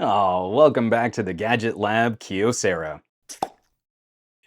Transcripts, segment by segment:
Oh, welcome back to the Gadget Lab, Kyocera.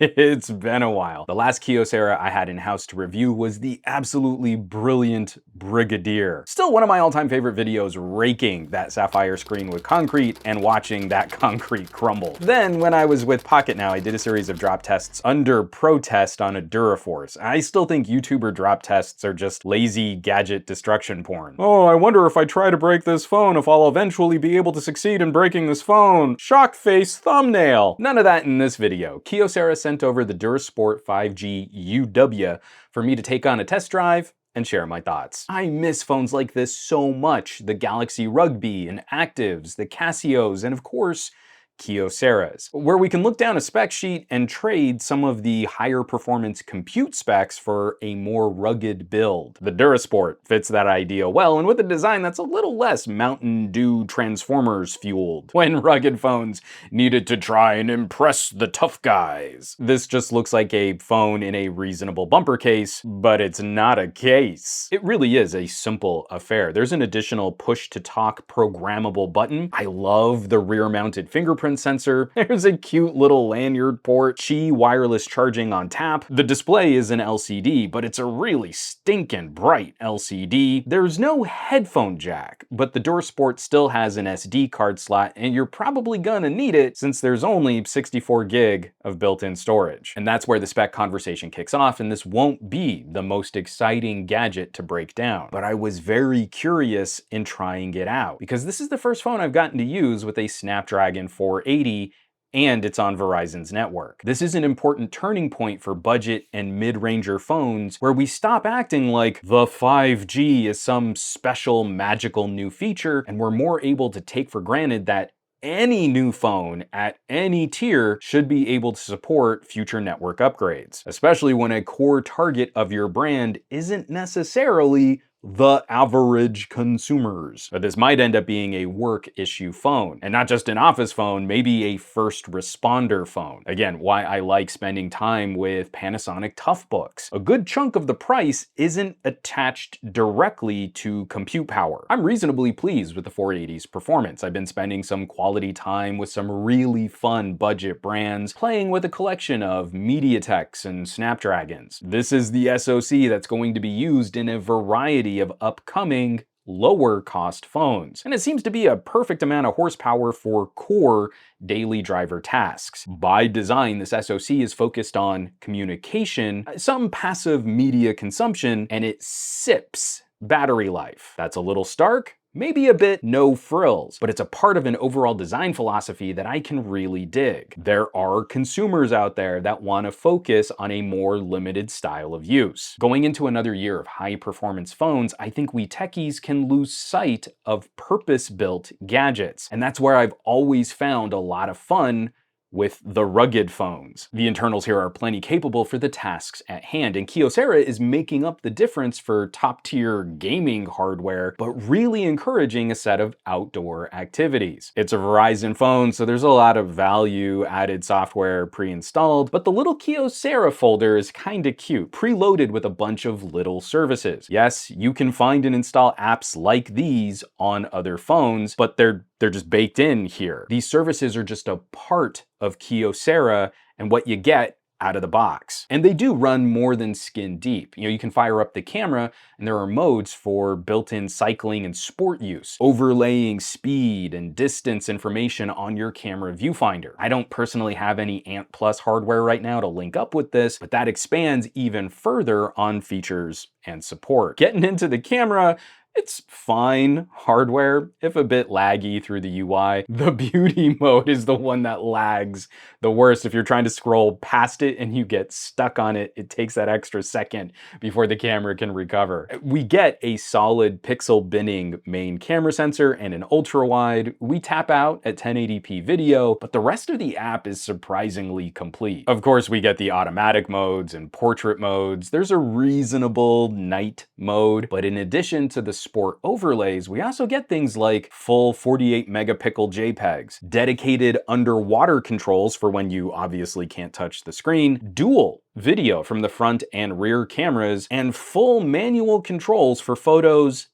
It's been a while. The last Kyocera I had in-house to review was the absolutely brilliant Brigadier. Still one of my all-time favorite videos, raking that sapphire screen with concrete and watching that concrete crumble. Then, when I was with Pocket Now, I did a series of drop tests under protest on a DuraForce. I still think YouTuber drop tests are just lazy gadget destruction porn. Oh, I wonder if I try to break this phone, if I'll eventually be able to succeed in breaking this phone. Shock face thumbnail. None of that in this video. Kyocera sent over the DuraSport 5G UW for me to take on a test drive and share my thoughts. I miss phones like this so much. The Galaxy Rugby and Actives, the Casios, and of course, Kyoceras, where we can look down a spec sheet and trade some of the higher performance compute specs for a more rugged build. The DuraSport fits that idea well, and with a design that's a little less Mountain Dew Transformers fueled, when rugged phones needed to try and impress the tough guys. This just looks like a phone in a reasonable bumper case, but it's not a case. It really is a simple affair. There's an additional push-to-talk programmable button. I love the rear-mounted fingerprint sensor. There's a cute little lanyard port, Qi wireless charging on tap. The display is an LCD, but it's a really stinking bright LCD. There's no headphone jack, but the DuraSport still has an SD card slot, and you're probably gonna need it since there's only 64 gig of built-in storage. And that's where the spec conversation kicks off, and this won't be the most exciting gadget to break down. But I was very curious in trying it out, because this is the first phone I've gotten to use with a Snapdragon 480, and it's on Verizon's network. This is an important turning point for budget and mid-ranger phones where we stop acting like the 5G is some special magical new feature, and we're more able to take for granted that any new phone at any tier should be able to support future network upgrades, especially when a core target of your brand isn't necessarily the average consumers. But this might end up being a work issue phone, and not just an office phone, maybe a first responder phone. Again, why I like spending time with Panasonic Toughbooks. A good chunk of the price isn't attached directly to compute power. I'm reasonably pleased with the 480's performance. I've been spending some quality time with some really fun budget brands, playing with a collection of MediaTeks and Snapdragons. This is the SoC that's going to be used in a variety of upcoming lower cost phones. And it seems to be a perfect amount of horsepower for core daily driver tasks. By design, this SoC is focused on communication, some passive media consumption, and it sips battery life. That's a little stark, maybe a bit no frills, but it's a part of an overall design philosophy that I can really dig. There are consumers out there that want to focus on a more limited style of use. Going into another year of high performance phones, I think we techies can lose sight of purpose-built gadgets. And that's where I've always found a lot of fun with the rugged phones. The internals here are plenty capable for the tasks at hand, and Kyocera is making up the difference for top-tier gaming hardware, but really encouraging a set of outdoor activities. It's a Verizon phone, so there's a lot of value-added software pre-installed, but the little Kyocera folder is kinda cute, preloaded with a bunch of little services. Yes, you can find and install apps like these on other phones, but they're just baked in here. These services are just a part of Kyocera and what you get out of the box. And they do run more than skin deep. You can fire up the camera and there are modes for built-in cycling and sport use, overlaying speed and distance information on your camera viewfinder. I don't personally have any Ant Plus hardware right now to link up with this, but that expands even further on features and support. Getting into the camera, it's fine hardware, if a bit laggy through the UI. The beauty mode is the one that lags the worst. If you're trying to scroll past it and you get stuck on it, it takes that extra second before the camera can recover. We get a solid pixel binning main camera sensor and an ultra wide. We tap out at 1080p video, but the rest of the app is surprisingly complete. Of course, we get the automatic modes and portrait modes. There's a reasonable night mode, but in addition to the sport overlays, we also get things like full 48 megapixel JPEGs, dedicated underwater controls for when you obviously can't touch the screen, dual video from the front and rear cameras, and full manual controls for photos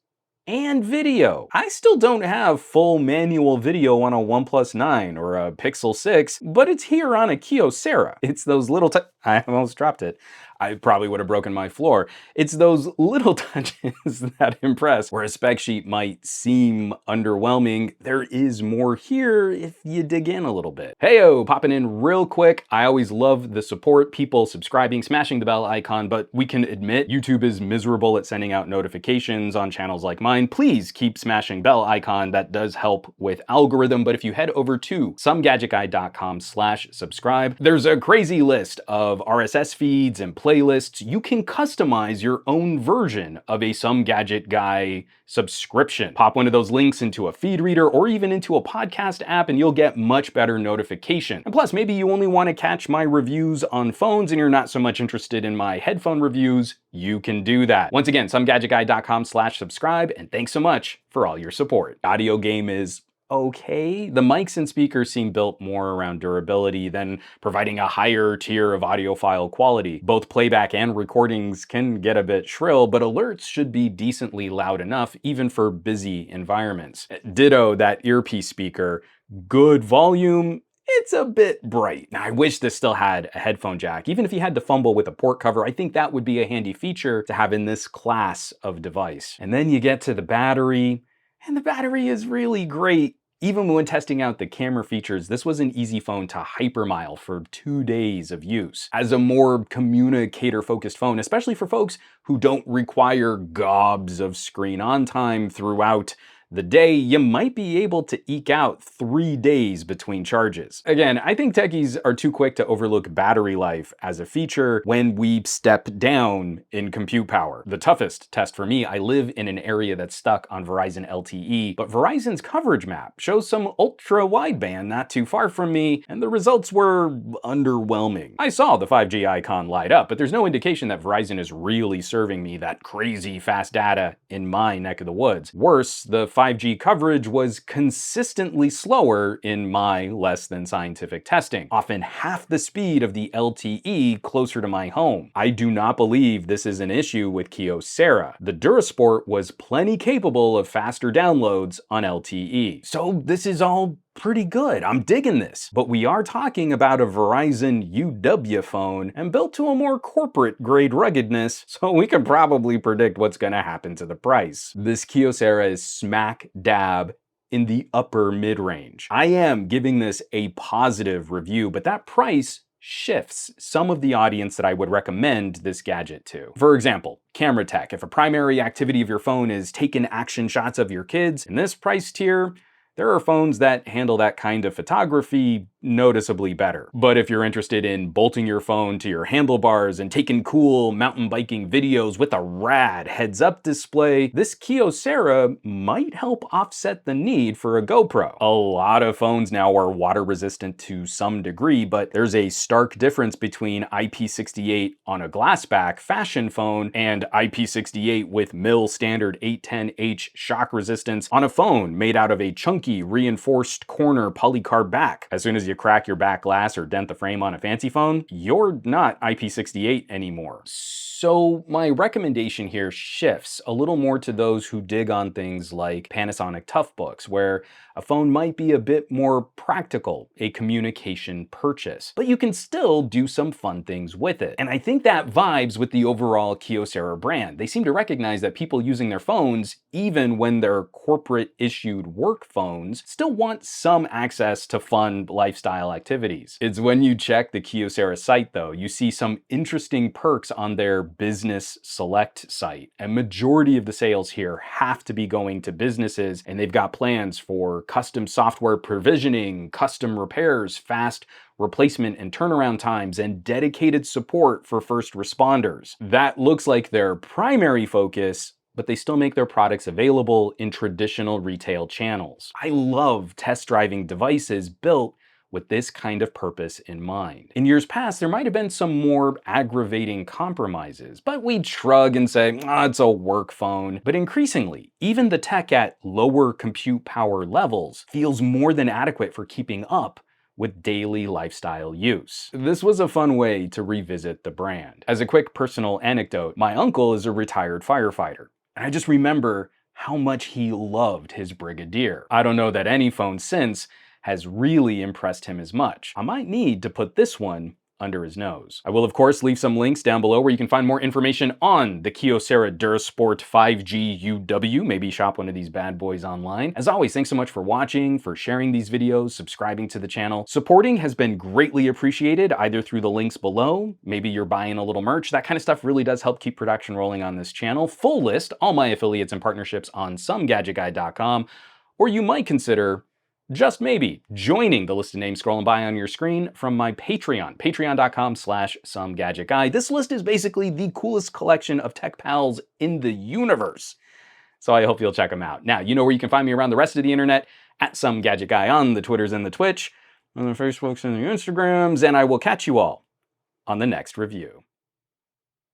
and video. I still don't have full manual video on a OnePlus 9 or a Pixel 6, but it's here on a Kyocera. It's those little I almost dropped it. I probably would have broken my floor. It's those little touches that impress. Where a spec sheet might seem underwhelming, there is more here if you dig in a little bit. Heyo, popping in real quick. I always love the support, people subscribing, smashing the bell icon, but we can admit YouTube is miserable at sending out notifications on channels like mine. Please keep smashing bell icon. That does help with algorithm, but if you head over to SomeGadgetGuy.com/subscribe, there's a crazy list of RSS feeds and playlists. You can customize your own version of a Some Gadget Guy subscription. Pop one of those links into a feed reader or even into a podcast app and you'll get much better notification. And plus, maybe you only want to catch my reviews on phones and you're not so much interested in my headphone reviews, you can do that. Once again, SomeGadgetGuy.com/subscribe, and thanks so much for all your support. Audio game is okay. The mics and speakers seem built more around durability than providing a higher tier of audiophile quality. Both playback and recordings can get a bit shrill, but alerts should be decently loud enough even for busy environments. Ditto that earpiece speaker, good volume. It's a bit bright. Now, I wish this still had a headphone jack. Even if you had to fumble with a port cover, I think that would be a handy feature to have in this class of device. And then you get to the battery, and the battery is really great. Even when testing out the camera features, this was an easy phone to hypermile for 2 days of use. As a more communicator-focused phone, especially for folks who don't require gobs of screen on time throughout the day, you might be able to eke out 3 days between charges. Again, I think techies are too quick to overlook battery life as a feature when we step down in compute power. The toughest test for me, I live in an area that's stuck on Verizon LTE, but Verizon's coverage map shows some ultra wideband not too far from me, and the results were underwhelming. I saw the 5G icon light up, but there's no indication that Verizon is really serving me that crazy fast data in my neck of the woods. Worse, the 5G coverage was consistently slower in my less than scientific testing, often half the speed of the LTE closer to my home. I do not believe this is an issue with Kyocera. The DuraSport was plenty capable of faster downloads on LTE. So this is all pretty good. I'm digging this. But we are talking about a Verizon UW phone and built to a more corporate grade ruggedness, so we can probably predict what's gonna happen to the price. This Kyocera is smack dab in the upper mid-range. I am giving this a positive review, but that price shifts some of the audience that I would recommend this gadget to. For example, camera tech. If a primary activity of your phone is taking action shots of your kids, in this price tier, there are phones that handle that kind of photography noticeably better. But if you're interested in bolting your phone to your handlebars and taking cool mountain biking videos with a rad heads-up display, this Kyocera might help offset the need for a GoPro. A lot of phones now are water resistant to some degree, but there's a stark difference between IP68 on a glassback fashion phone and IP68 with mil standard 810H shock resistance on a phone made out of a chunky reinforced corner polycarb back. As soon as you crack your back glass or dent the frame on a fancy phone, you're not IP68 anymore. So my recommendation here shifts a little more to those who dig on things like Panasonic Toughbooks, where a phone might be a bit more practical, a communication purchase, but you can still do some fun things with it. And I think that vibes with the overall Kyocera brand. They seem to recognize that people using their phones, even when they're corporate issued work phones, still want some access to fun lifestyle activities. It's when you check the Kyocera site though, you see some interesting perks on their business select site. A majority of the sales here have to be going to businesses, and they've got plans for custom software provisioning, custom repairs, fast replacement and turnaround times, and dedicated support for first responders. That looks like their primary focus, but they still make their products available in traditional retail channels. I love test driving devices built with this kind of purpose in mind. In years past, there might have been some more aggravating compromises, but we'd shrug and say, it's a work phone. But increasingly, even the tech at lower compute power levels feels more than adequate for keeping up with daily lifestyle use. This was a fun way to revisit the brand. As a quick personal anecdote, my uncle is a retired firefighter, and I just remember how much he loved his Brigadier. I don't know that any phone since has really impressed him as much. I might need to put this one under his nose. I will of course leave some links down below where you can find more information on the Kyocera DuraSport 5G UW. Maybe shop one of these bad boys online. As always, thanks so much for watching, for sharing these videos, subscribing to the channel. Supporting has been greatly appreciated, either through the links below, maybe you're buying a little merch. That kind of stuff really does help keep production rolling on this channel. Full list, all my affiliates and partnerships on SomeGadgetGuy.com, or you might consider just maybe joining the list of names scrolling by on your screen from my Patreon, patreon.com/SomeGadgetGuy. This list is basically the coolest collection of tech pals in the universe. So I hope you'll check them out. Now, you know where you can find me around the rest of the internet, at SomeGadgetGuy on the Twitters and the Twitch, on the Facebooks and the Instagrams, and I will catch you all on the next review.